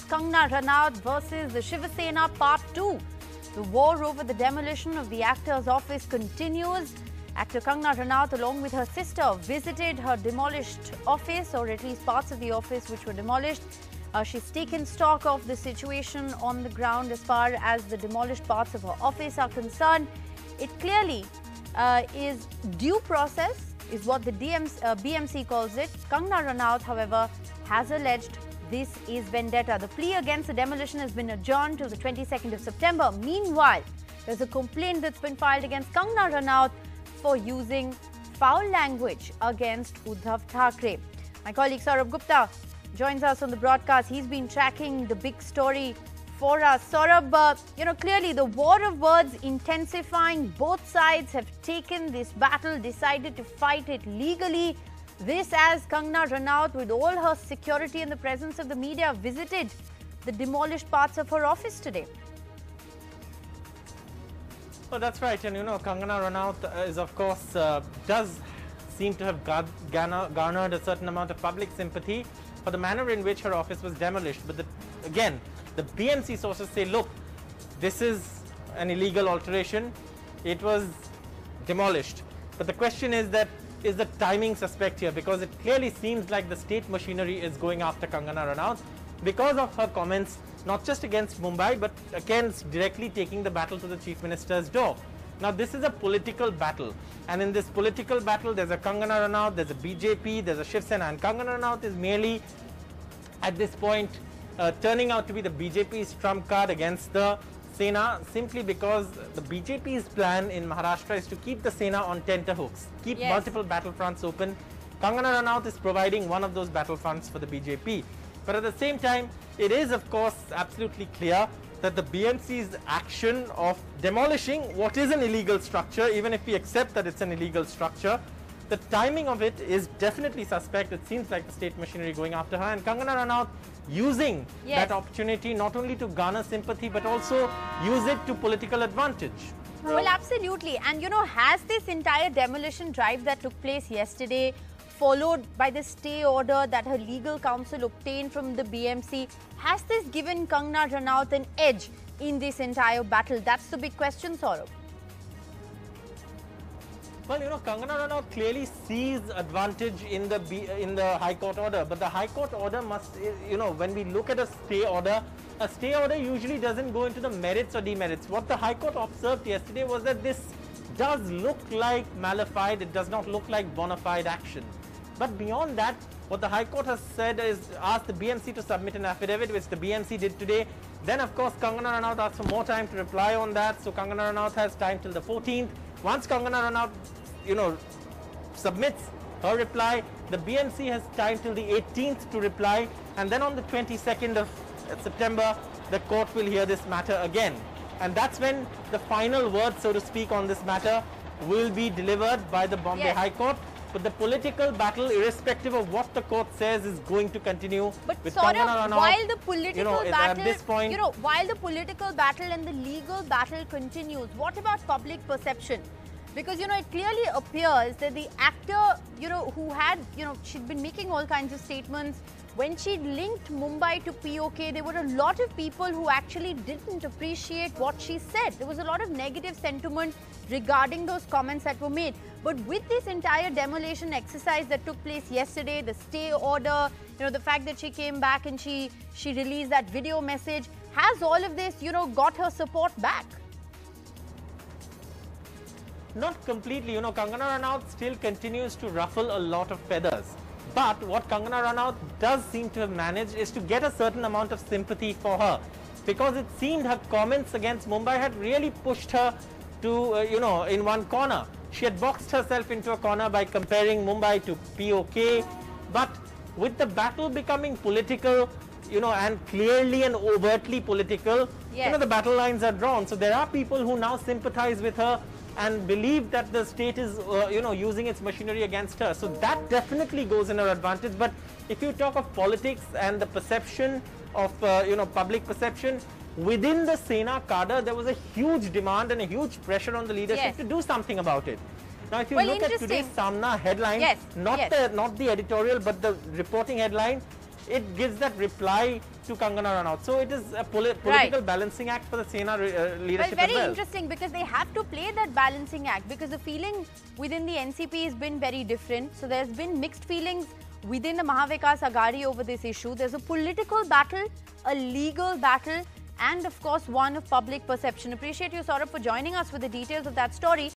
Kangana Ranaut versus the Shiva Sena Part 2. The war over the demolition of the actor's office continues. Actor Kangana Ranaut, along with her sister, visited her demolished office, or at least parts of the office which were demolished. She's taken stock of the situation on the ground as far as the demolished parts of her office are concerned. It clearly is due process, is what the BMC calls it. Kangana Ranaut, however, has alleged this is vendetta. The plea against the demolition has been adjourned till the 22nd of September. Meanwhile, there's a complaint that's been filed against Kangana Ranaut for using foul language against Uddhav Thackeray. My colleague Saurabh Gupta joins us on the broadcast. He's been tracking the big story for us. Saurabh, clearly the war of words intensifying. Both sides have taken this battle, decided to fight it legally. This as Kangana Ranaut, with all her security in the presence of the media, visited the demolished parts of her office today. Well, that's right. And Kangana Ranaut is, of course, does seem to have garnered a certain amount of public sympathy for the manner in which her office was demolished. But again, the BMC sources say, look, this is an illegal alteration. It was demolished. But the question is the timing suspect here? Because it clearly seems like the state machinery is going after Kangana Ranaut because of her comments, not just against Mumbai, but against directly taking the battle to the Chief Minister's door. Now, this is a political battle. And in this political battle, there's a Kangana Ranaut, there's a BJP, there's a Shiv Sena. And Kangana Ranaut is merely, at this point, turning out to be the BJP's trump card against the Sena, simply because the BJP's plan in Maharashtra is to keep the Sena on tenterhooks, keep multiple battlefronts open. Kangana Ranaut is providing one of those battlefronts for the BJP. But at the same time, it is, of course, absolutely clear that the BMC's action of demolishing what is an illegal structure, even if we accept that it's an illegal structure, the timing of it is definitely suspect. It seems like the state machinery going after her, and Kangana Ranaut using that opportunity not only to garner sympathy but also use it to political advantage. Well, absolutely. And has this entire demolition drive that took place yesterday, followed by the stay order that her legal counsel obtained from the BMC, has this given Kangana Ranaut an edge in this entire battle? That's the big question, Saurabh. Well, Kangana Ranaut clearly sees advantage in the High Court order, but the High Court order must, when we look at a stay order usually doesn't go into the merits or demerits. What the High Court observed yesterday was that this does look like malified, it does not look like bona fide action. But beyond that, what the High Court has said is asked the BMC to submit an affidavit, which the BMC did today. Then, of course, Kangana Ranaut asked for more time to reply on that. So Kangana Ranaut has time till the 14th. Once Kangana Ranaut, submits her reply, the BMC has time till the 18th to reply. And then on the 22nd of September, the court will hear this matter again. And that's when the final word, so to speak, on this matter will be delivered by the Bombay High Court. But the political battle, irrespective of what the court says, is going to continue. But with Saurabh, Kangana Ranaut, while the political battle, at this point, while the political battle and the legal battle continues, what about public perception? Because it clearly appears that the actor, who had, she'd been making all kinds of statements. When she linked Mumbai to POK, there were a lot of people who actually didn't appreciate what she said. There was a lot of negative sentiment regarding those comments that were made. But with this entire demolition exercise that took place yesterday, the stay order, the fact that she came back and she released that video message, has all of this, got her support back? Not completely. Kangana Ranaut still continues to ruffle a lot of feathers. But what Kangana Ranaut does seem to have managed is to get a certain amount of sympathy for her, because it seemed her comments against Mumbai had really pushed her to, in one corner. She had boxed herself into a corner by comparing Mumbai to POK. But with the battle becoming political, and clearly and overtly political, the battle lines are drawn. So there are people who now sympathize with her and believe that the state is, using its machinery against her. So that definitely goes in her advantage. But if you talk of politics and the perception of, public perception, within the Sena cadre, there was a huge demand and a huge pressure on the leadership to do something about it. Now, if you look at today's Samna headline, not the editorial, but the reporting headline, it gives that reply to Kangana Ranaut. So it is a political balancing act for the Sena leadership very as well. Interesting, because they have to play that balancing act, because the feeling within the NCP has been very different. So there's been mixed feelings within the Mahavikas Aghadi over this issue. There's a political battle, a legal battle, and of course one of public perception. Appreciate you, Saurabh, for joining us with the details of that story.